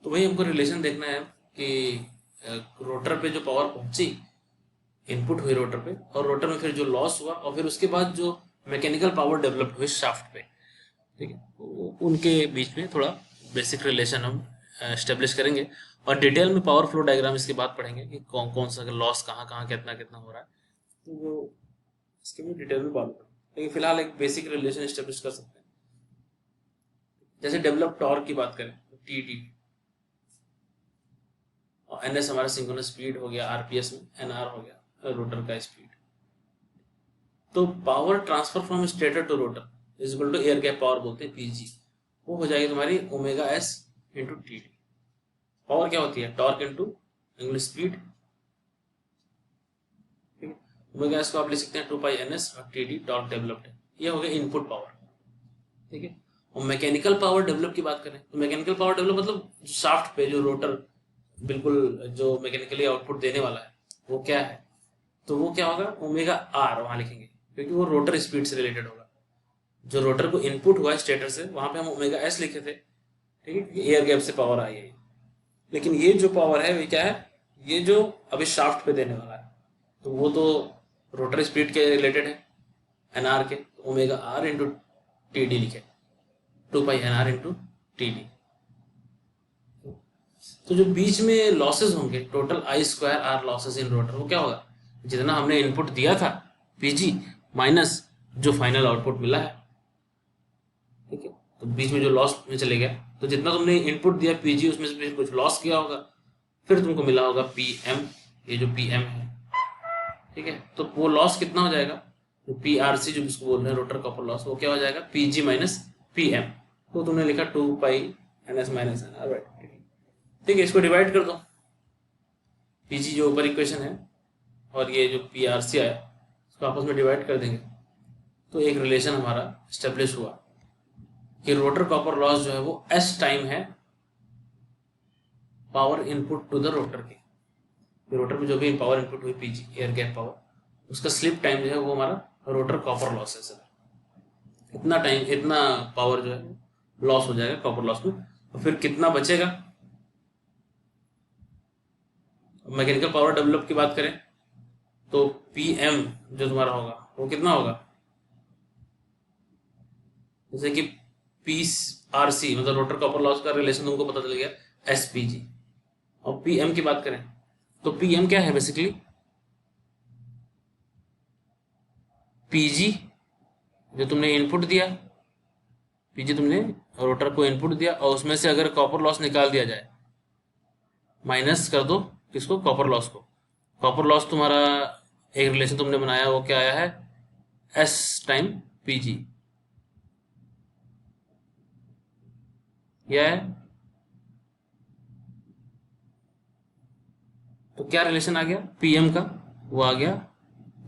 तो वही हमको रिलेशन देखना है कि रोटर पे जो पावर पहुंची, इनपुट हुई रोटर पे, और रोटर में फिर जो लॉस हुआ, और फिर उसके बाद जो मैकेनिकल पावर डेवलप हुई शाफ्ट पे, ठीक है, उनके बीच में थोड़ा बेसिक रिलेशन हम एस्टेब्लिश करेंगे। और डिटेल में पावर फ्लो डायग्राम इसके बाद पढ़ेंगे कि कौन कौन सा लॉस कहाँ कहाँ कितना कितना हो रहा है, तो वो इसके भी डिटेल में बात करेंगे। लेकिन फिलहाल एक बेसिक रिलेशन एस्टेब्लिश कर सकते हैं। जैसे डेवलप टॉर्क की बात करें तो टी डी, और एन एस हमारा सिंक्रोनस स्पीड हो गया, आरपीएस में एन आर हो गया रोटर का स्पीड। तो power transfer from stator to rotor is equal to air gap power बोलते हैं, पीजी। वो हो जाएगी तुम्हारी omega S into T D. Power क्या होती है? Torque into English speed. Omega S को आप लिख सकते हैं 2 पाई एन एस, और टी डी टॉर्क डेवलप्ड है। ये हो गया इनपुट पावर, ठीक है। और मैकेनिकल पावर डेवलप की बात करें तो मैकेनिकल पावर डेवलप मतलब शाफ्ट पे जो रोटर बिल्कुल जो मैकेनिकली आउटपुट देने वाला है वो क्या है, तो वो क्या होगा? ओमेगा आर वहां लिखेंगे, क्योंकि वो रोटर स्पीड से रिलेटेड होगा। जो रोटर को इनपुट हुआ है स्टेटर से, वहां पे हम ओमेगा एस लिखे थे, ठीक है, एयर गैप से पावर आई है। लेकिन ये जो पावर है वो क्या है? ये जो अभी शाफ्ट पे देने वाला है, तो वो तो रोटर स्पीड के रिलेटेड है, एन आर के। Omega R into T D लिखे, 2 pi N R into T D. तो जो बीच में लॉसेस होंगे, total I square R losses in rotor, वो क्या होगा? जितना हमने इनपुट दिया था पीजी माइनस जो फाइनल आउटपुट मिला है, ठीक है। तो बीच में जो लॉस में चले गया, तो जितना तुमने इनपुट दिया पीजी उसमें से कुछ लॉस किया होगा, फिर तुमको मिला होगा पी एम। ये जो पी एम है, ठीक है, तो वो लॉस कितना हो जाएगा? जो पी आर सी जो जिसको बोल रहे हैं रोटर कॉपर लॉस, वो क्या हो जाएगा? P G minus P M. तो तुमने लिखा 2 pi N S minus N R, right, ठीक है। इसको डिवाइड कर दो, पीजी जो ऊपर इक्वेशन है और ये जो पी आर सी है, इसको आपस में डिवाइड कर देंगे, तो एक रिलेशन हमारा स्टेब्लिश हुआ कि रोटर कॉपर लॉस जो है वो एस टाइम है power input to the rotor के। रोटर में जो भी पावर इनपुट हुई पीजी एयर गैप पावर, उसका स्लिप टाइम जो है वो हमारा रोटर कॉपर लॉस है सर। इतना टाइम, इतना पावर जो है लॉस हो जाएगा कॉपर लॉस में। और फिर कितना बचेगा? मैकेनिकल पावर डेवलप की बात करें तो पी एम जो तुम्हारा होगा वो कितना होगा? जैसे कि पी आर सी मतलब रोटर कॉपर लॉस का रिलेशन तुमको पता चल गया, एस पी जी। और पी एम की बात करें तो पी एम क्या है? बेसिकली पीजी जो तुमने इनपुट दिया, पीजी तुमने रोटर को इनपुट दिया, और उसमें से अगर कॉपर लॉस निकाल दिया जाए, माइनस कर दो किसको? कॉपर लॉस को। कॉपर लॉस तुम्हारा एक रिलेशन तुमने बनाया, वो क्या आया है? S time PG. यह है, तो क्या रिलेशन आ गया पीएम का? वो आ गया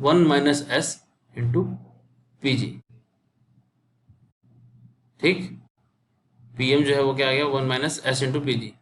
1 माइनस एस इंटू पीजी, ठीक। पीएम जो है वो क्या आ गया? 1 माइनस एस इंटू पीजी।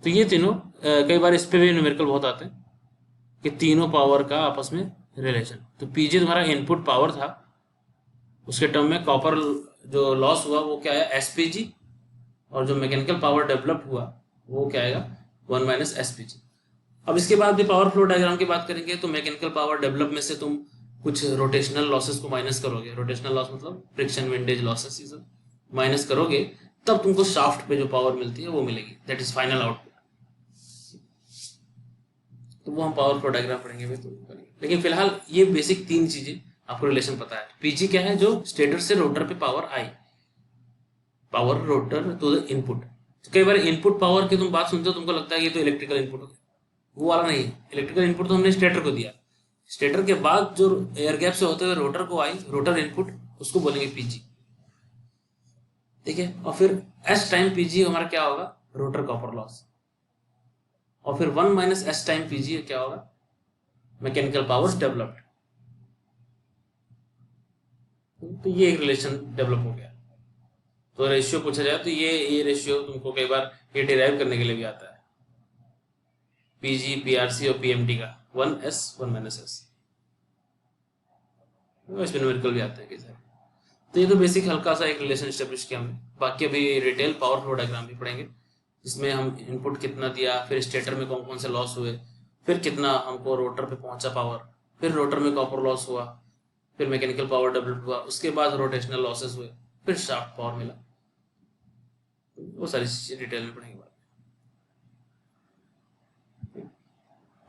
तो ये तीनों कई बार इस पे भी न्यूमेरिकल बहुत आते हैं कि तीनों पावर का आपस में रिलेशन। तो पीजी तुम्हारा इनपुट पावर था, उसके टर्म में कॉपर जो लॉस हुआ वो क्या आया? एसपीजी। और जो मैकेनिकल पावर डेवलप हुआ वो क्या आएगा? 1 माइनस एसपीजी। अब इसके बाद भी पावर फ्लो डायग्राम की बात करेंगे तो मैकेनिकल पावर डेवलप में से तुम कुछ रोटेशनल लॉसेस को माइनस करोगे। रोटेशनल लॉस मतलब फ्रिक्शन विंडेज लॉसेस, ये सब माइनस करोगे, तब तुमको शाफ्ट पे जो पावर मिलती है वो मिलेगी, दैट इज फाइनल आउटपुट। तो वो हम पावर फ्लो डायग्राम पढ़ेंगे भी तो करेंगे। लेकिन फिलहाल ये बेसिक तीन चीजें आपको रिलेशन पता है। पीजी क्या है? जो स्टेटर से रोटर पे पावर आई, power rotor to the input. तो कई बार इनपुट पावर की तुम बात सुनते हो, तुमको लगता है ये तो इलेक्ट्रिकल इनपुट हो गया, वो वाला नहीं। इलेक्ट्रिकल इनपुट तो हमने स्टेटर को दिया, स्टेटर के बाद जो एयर गैप से होते हुए रोटर को आई, रोटर इनपुट, उसको बोलेंगे पीजी, ठीक है। और फिर एस टाइम पीजी हमारा क्या होगा? Rotor copper loss. और फिर 1 माइनस एस टाइम पीजी क्या होगा? Mechanical powers developed. तो ये एक रिलेशन डेवलप हो गया। तो रेशियो पूछा जाए तो ये रेशियो तुमको कई बार ये डिराइव करने के लिए भी आता है, पीजी पीआरसी और पीएमटी का 1s 1 माइनस एस। इसमें न्यूमेरिकल भी आते हैं कई सारे। तो ये तो बेसिक हल्का सा एक रिलेशन स्टेब्लिश किया हमने। बाकी अभी डिटेल पावर फ्लो डायग्राम भी पढ़ेंगे, जिसमें हम इनपुट कितना दिया, फिर स्टेटर में कौन कौन से लॉस हुए, फिर कितना हमको रोटर पे पहुंचा पावर, फिर रोटर में कॉपर लॉस हुआ, फिर मैकेनिकल पावर डेवलप हुआ, उसके बाद रोटेशनल लॉसेस हुए, फिर शाफ्ट पावर मिला। वो सारी चीजें डिटेल में पढ़ेंगे।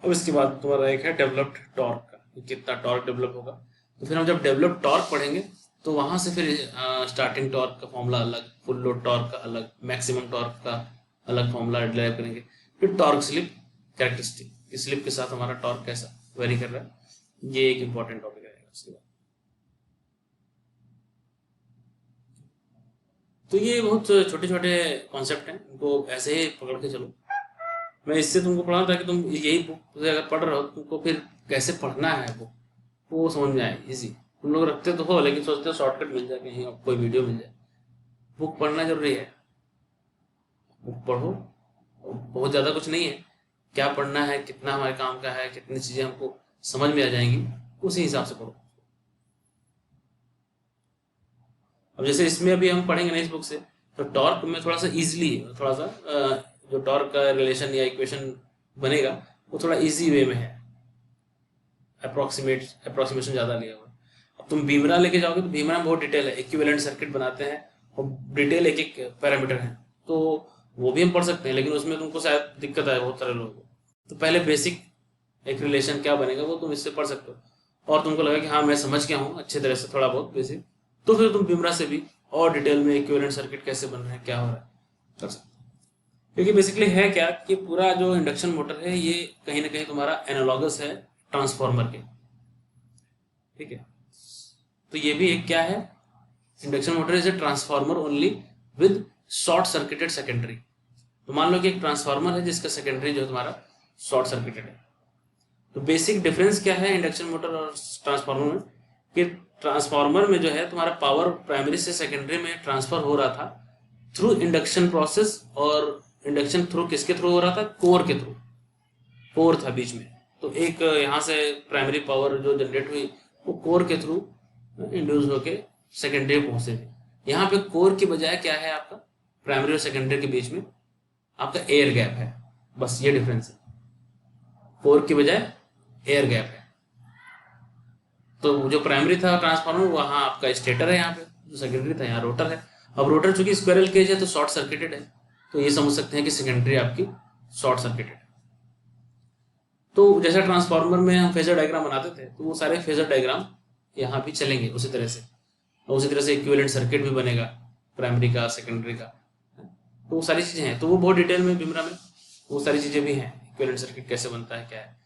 अब इसके बाद तुम्हारा एक है डेवलप्ड टॉर्क का, कितना टॉर्क डेवलप होगा। तो फिर हम जब डेवलप टॉर्क पढ़ेंगे तो वहां से फिर स्टार्टिंग टॉर्क का फॉर्मूला अलग, फुल लोड टॉर्क का अलग, मैक्सिमम टॉर्क का अलग फॉर्मूला डिराइव करेंगे। फिर टॉर्क स्लिप कैरेक्टरिस्टिक, स्लिप के साथ हमारा टॉर्क कैसा वेरी कर रहा है, ये एक इंपॉर्टेंट टॉपिक रहेगा उसके बाद। तो ये बहुत छोटे छोटे कॉन्सेप्ट हैं, इनको ऐसे ही पकड़ के चलो। मैं इससे तुमको पढ़ा था कि तुम यही बुक से अगर पढ़ रहे हो, तुमको फिर कैसे पढ़ना है बुक वो समझ में आए इजी। तुम लोग रखते तो हो लेकिन सोचते हो शॉर्टकट मिल जाए, कहीं कोई वीडियो मिल जाए। बुक पढ़ना जरूरी है, बुक पढ़ो। बहुत ज़्यादा कुछ नहीं है, क्या पढ़ना है, कितना हमारे काम का है, कितनी चीज़ें हमको समझ में आ जाएंगी, उसी हिसाब से पढ़ो। अब जैसे इसमें अभी हम पढ़ेंगे ना इस बुक से, तो टॉर्क में थोड़ा सा इजीली, थोड़ा सा जो टॉर्क का रिलेशन या इक्वेशन बनेगा वो थोड़ा इजी वे में है, अप्रोक्सीमेशन ज़्यादा लिया हुआ है। अब तुम बीमरा लेके जाओगे तो बीमरा में बहुत डिटेल है, इक्विवेलेंट सर्किट बनाते हैं और डिटेल एक एक पैरामीटर है, तो वो भी हम पढ़ सकते हैं, लेकिन उसमें तुमको शायद दिक्कत आए बहुत सारे लोगों को। तो पहले बेसिक एक रिलेशन क्या बनेगा वो तुम इससे पढ़ सकते हो, और तुमको लगा कि हाँ मैं समझ गया हूँ अच्छे तरह से थोड़ा बहुत बेसिक, तो फिर तुम बीमरा से भी और डिटेल में इक्विवेलेंट सर्किट कैसे बन रहे हैं, क्या हो रहा है, कर सकते हो। क्योंकि बेसिकली है क्या कि पूरा जो इंडक्शन मोटर है ये कहीं ना कहीं तुम्हारा एनालॉगस है ट्रांसफार्मर के, ठीक है। तो ये भी एक क्या है, induction motor is a transformer only with short circuited secondary. तो मान लो कि एक ट्रांसफार्मर है जिसका सेकेंडरी जो तुम्हारा शॉर्ट सर्किटेड है। तो बेसिक डिफरेंस क्या है इंडक्शन मोटर और ट्रांसफार्मर में, कि ट्रांसफार्मर में जो है तुम्हारा पावर प्राइमरी से सेकेंडरी में ट्रांसफर हो रहा था थ्रू इंडक्शन प्रोसेस, और इंडक्शन थ्रू किसके थ्रू हो रहा था, कोर के थ्रू, कोर था बीच में। तो एक यहाँ से प्राइमरी पावर जो जनरेट हुई वो कोर के थ्रू इंड्यूस होके सेकेंडरी पहुंचे थे। यहाँ पे कोर की बजाय क्या है आपका, प्राइमरी और सेकेंडरी के बीच में आपका एयर गैप है, बस ये डिफरेंस है, कोर की बजाय एयर गैप है। तो जो प्राइमरी था ट्रांसफार्मर वहाँ आपका स्टेटर है, यहाँ पे जो सेकेंडरी था यहाँ रोटर है। अब रोटर चूंकि स्क्वायरल केज है तो शॉर्ट सर्किटेड है, तो ये समझ सकते हैं कि सेकेंडरी आपकी शॉर्ट सर्किटेड है। तो जैसे ट्रांसफार्मर में हम फेजर डायग्राम बनाते थे, तो वो सारे फेजर डायग्राम यहाँ भी चलेंगे उसी तरह से, और उसी तरह से इक्विवेलेंट सर्किट भी बनेगा प्राइमरी का सेकेंडरी का। तो वो सारी चीजें हैं, तो वो बहुत डिटेल में बीमरा में वो सारी चीजें भी हैं, इक्विवेलेंट सर्किट कैसे बनता है क्या है।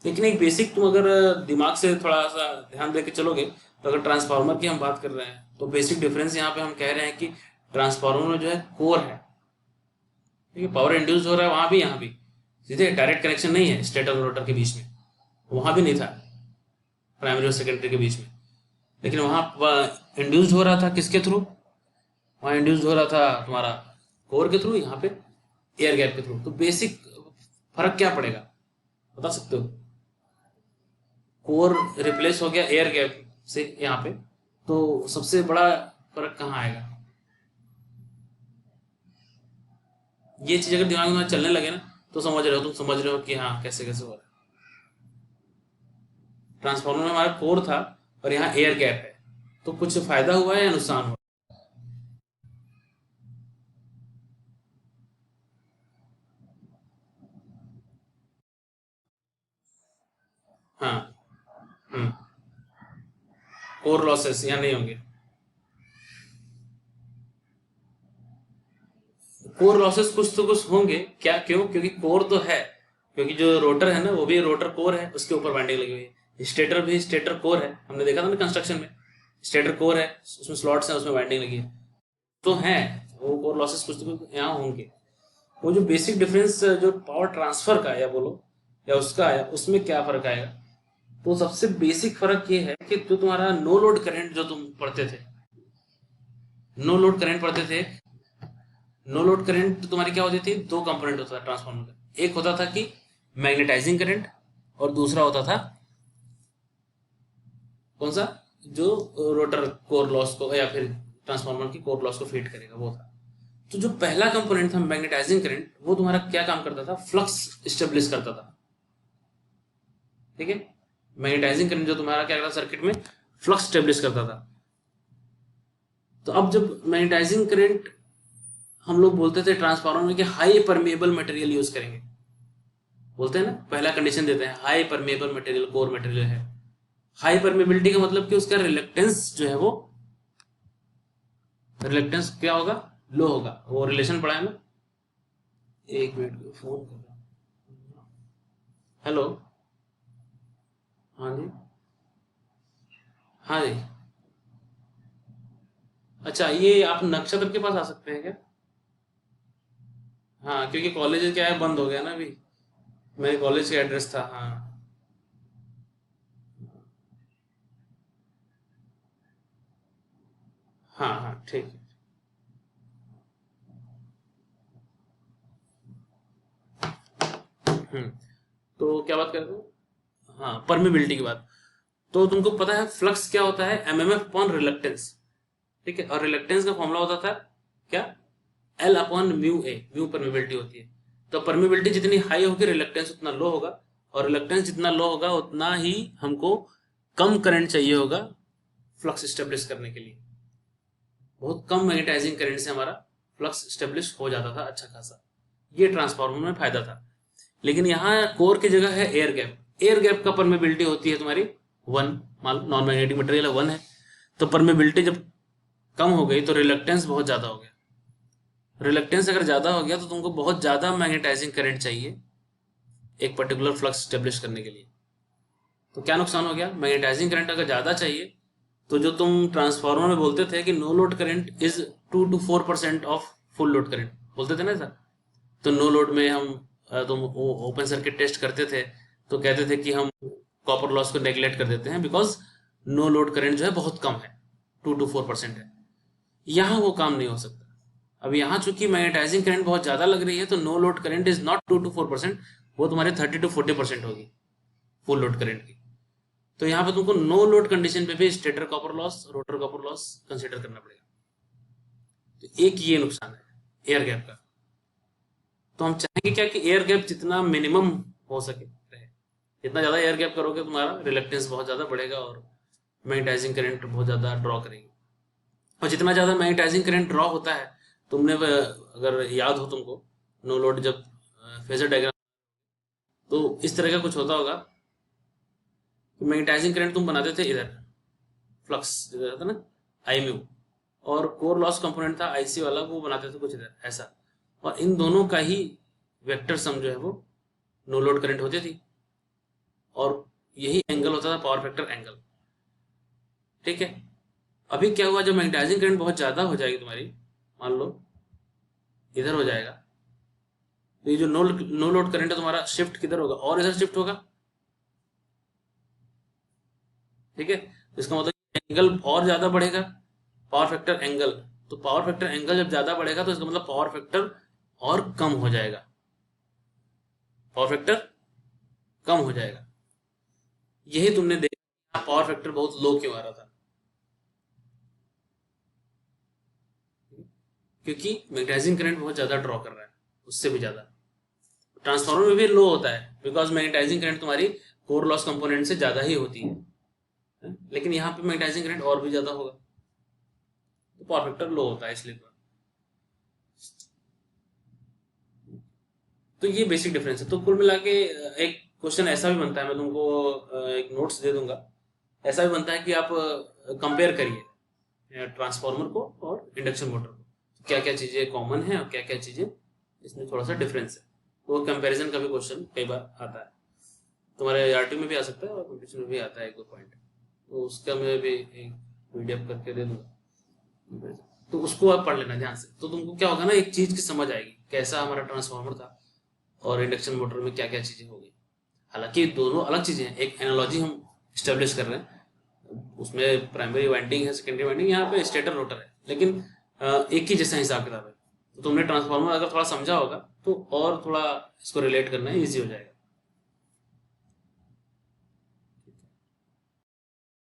लेकिन एक बेसिक तुम अगर दिमाग से थोड़ा सा ध्यान दे के चलोगे, तो अगर ट्रांसफार्मर की हम बात कर रहे हैं तो बेसिक डिफरेंस यहाँ पे हम कह रहे हैं कि ट्रांसफार्मर में जो है कोर है, ठीक है, पावर इंड्यूस हो रहा है वहां भी, यहाँ भी सीधे डायरेक्ट कनेक्शन नहीं है स्टेटर और रोटर के बीच में, वहां भी नहीं था प्राइमरी और सेकेंडरी के बीच में, लेकिन वहां इंड्यूस्ड हो रहा था किसके थ्रू, वहां इंड्यूस्ड हो रहा था तुम्हारा कोर के थ्रू, यहाँ पे एयर गैप के थ्रू। तो बेसिक फर्क क्या पड़ेगा बता सकते हो, कोर रिप्लेस हो गया एयर गैप से यहाँ पे, तो सबसे बड़ा फर्क कहाँ आएगा। ये चीज अगर दिमाग में चलने लगे ना तो समझ रहे हो, तुम समझ रहे हो कि हाँ कैसे कैसे हो रहा है। ट्रांसफार्मर में हमारा कोर था और यहाँ एयर गैप है, तो कुछ फायदा हुआ है या नुकसान हुआ। हाँ। हम्म। कोर लॉसेस यहाँ नहीं होंगे, कोर लॉसेस कुछ तो कुछ होंगे क्या, क्यों, क्योंकि कोर तो है, क्योंकि जो रोटर है ना वो भी रोटर कोर है, उसके ऊपर वाइंडिंग लगी हुई है। स्टेटर भी स्टेटर कोर है, हमने देखा था ना कंस्ट्रक्शन में, स्टेटर कोर है, उसमें स्लॉट्स है, उसमें वाइंडिंग लगी है, तो है वो कोर लॉसेस कुछ तो कुछ यहाँ होंगे। वो जो बेसिक डिफरेंस जो पावर ट्रांसफर का या बोलो या उसका आया, उसमें क्या फर्क आएगा। तो सबसे बेसिक फर्क ये है कि जो तुम्हारा नो लोड करंट जो तुम पढ़ते थे, नो लोड करंट पढ़ते थे, नो लोड करंट तुम्हारी क्या होती थी, दो कंपोनेंट होता था ट्रांसफार्मर का, एक होता था कि मैग्नेटाइजिंग करंट और दूसरा होता था कौन सा, जो रोटर कोर लॉस को या फिर ट्रांसफार्मर की कोर लॉस को फीड करेगा वो था। तो जो पहला कंपोनेंट था मैग्नेटाइजिंग करंट, वो तुम्हारा क्या काम करता था, फ्लक्स स्टेब्लिश करता था। ठीक है, मैग्नेटाइजिंग करंट जो तुम्हारा क्या करता था सर्किट में, फ्लक्स स्टेब्लिश करता था। तो अब जब मैग्नेटाइजिंग करंट हम लोग बोलते थे ट्रांसफार्मर में कि हाई परमेबल मटेरियल यूज करेंगे, बोलते हैं ना, पहला कंडीशन देते हैं high permeable material core material है। हाई परमेबिलिटी का मतलब कि उसका रिलेक्टेंस जो है वो, रिलेक्टेंस क्या होगा, लो होगा। वो रिलेशन पढ़ा है ना, एक मिनट फोन कर रहा हूं। हेलो, हाँ जी, हाँ जी। अच्छा, ये आप नक्षत्र के पास आ सकते हैं क्या? हाँ, क्योंकि कॉलेज क्या है, बंद हो गया ना अभी। मेरे कॉलेज का एड्रेस था, हाँ। हाँ हाँ ठीक है। हम्म। तो क्या बात कर रहे हो? हाँ, परमेबिलिटी की बात। तो तुमको पता है फ्लक्स क्या होता है, एमएमएफ अपॉन रिलक्टेंस। ठीक है, और रिलक्टेंस का फॉर्मूला होता था क्या, L upon mu A, mu permeability होती है। तो परमेबिलिटी जितनी हाई होगी रिलक्टेंस उतना लो होगा, और रिलक्टेंस जितना लो होगा उतना ही हमको कम करंट चाहिए होगा फ्लक्स स्टेब्लिश करने के लिए। बहुत कम मैग्नेटाइजिंग करंट से हमारा फ्लक्स स्टेब्लिश हो जाता था अच्छा खासा। ये ट्रांसफार्मर में फायदा था। लेकिन यहाँ कोर की जगह है एयर गैप। एयर गैप का परमेबिलिटी होती है तुम्हारी 1, मान नॉन मैग्नेटिक मटेरियल 1 है, तो परमेबिलिटी जब कम हो गई तो रिलक्टेंस बहुत ज्यादा हो गया। रिलक्टेंस अगर ज्यादा हो गया तो तुमको बहुत ज्यादा मैग्नेटाइजिंग करंट चाहिए एक पर्टिकुलर फ्लक्स स्टेब्लिश करने के लिए। तो क्या नुकसान हो गया, मैग्नेटाइजिंग करंट अगर ज्यादा चाहिए तो जो तुम ट्रांसफार्मर में बोलते थे कि no load current is 2 to 4% of full load current, बोलते थे ना ऐसा। तो नो लोड में हम तुम ओपन सर्किट टेस्ट करते थे तो कहते थे कि हम कॉपर लॉस को नेग्लेक्ट कर देते हैं बिकॉज नो लोड करंट जो है बहुत कम है, 2 to 4% है। यहाँ वो काम नहीं हो सकता। अब यहाँ चूंकि मैग्नेटाइजिंग करंट बहुत ज्यादा लग रही है तो no load current is not 2 to 4%, वो तुम्हारे 30 to 40% होगी फुल लोड करंट की। तो यहाँ पे तुमको नो लोड कंडीशन पे भी stator copper loss, rotor copper loss consider करना पड़ेगा। तो एक ये नुकसान है एयर गैप का। तो हम चाहेंगे क्या कि एयर गैप जितना मिनिमम हो सके रहे। जितना ज्यादा एयर गैप करोगे तुम्हारा रिलक्टेंस बहुत ज्यादा बढ़ेगा और मैग्नेटाइजिंग करंट बहुत ज्यादा ड्रॉ करेगी। और जितना ज्यादा मैग्नेटाइजिंग करंट ड्रॉ होता है, तुमने अगर याद हो तुमको, नो लोड जब फेजर डायग्राम, तो इस तरह का कुछ होता होगा कि मैग्नेटाइजिंग करंट तुम बनाते थे इधर, फ्लक्स इधर था ना, आई म्यू, और कोर लॉस कंपोनेंट था आईसी वाला, वो बनाते थे कुछ इधर ऐसा। और इन दोनों का ही वेक्टर सम जो है वो नो लोड करंट होती थी, और यही एंगल होता था पावर फैक्टर एंगल। ठीक है, अभी क्या हुआ, जब मैग्नेटाइजिंग करंट बहुत ज्यादा हो जाएगी तुम्हारी, मान लो इधर हो जाएगा, तो ये जो नो लोड करंट है तुम्हारा शिफ्ट किधर होगा, और इधर शिफ्ट होगा। ठीक है, तो इसका मतलब एंगल और ज्यादा बढ़ेगा, पावर फैक्टर एंगल। तो पावर फैक्टर एंगल जब ज्यादा बढ़ेगा तो इसका मतलब पावर फैक्टर और कम हो जाएगा, पावर फैक्टर कम हो जाएगा। यही तुमने देखा पावर फैक्टर बहुत लो क्यों आ रहा था, क्योंकि मैग्नेटाइजिंग करंट बहुत ज्यादा ड्रॉ कर रहा है, उससे भी ज्यादा। ट्रांसफार्मर में भी लो होता है बिकॉज मैग्नेटाइजिंग करंट तुम्हारी कोर लॉस कंपोनेंट से ज्यादा ही होती है, लेकिन यहाँ पे मैग्नेटाइजिंग करंट और भी ज्यादा होगा तो पावर फैक्टर लो होता है इसलिए। तो ये बेसिक डिफरेंस है। तो कुल मिला के एक क्वेश्चन ऐसा भी बनता है, मैं तुमको एक नोट्स दे दूंगा, ऐसा भी बनता है कि आप कंपेयर करिए ट्रांसफार्मर को और इंडक्शन मोटर को, क्या क्या चीजें कॉमन है और क्या क्या चीजें इसमें थोड़ा सा डिफरेंस है। तो कंपैरिजन का भी क्वेश्चन कई बार आता है, तुम्हारे आरटी में भी आ सकता है और कंपटीशन में भी आता है एक दो पॉइंट, तो उसका मैं भी एक पीडीएफ करके दे दूंगा, तो उसको आप पढ़ लेना ध्यान से। तो तुमको क्या होगा ना, एक चीज की समझ आएगी कैसा हमारा ट्रांसफार्मर था और इंडक्शन मोटर में क्या क्या चीजें हो गई। हालांकि दोनों अलग चीजें हैं, एक एनालॉजी हम स्टेब्लिश कर रहे हैं, उसमें प्राइमरी वाइंडिंग है, सेकेंडरी वाइंडिंग, यहाँ पे स्टेटर रोटर है, लेकिन एक ही जैसा हिसाब किताब है। तो तुमने ट्रांसफार्मर अगर थोड़ा समझा होगा तो और थोड़ा इसको रिलेट करना ईजी हो जाएगा।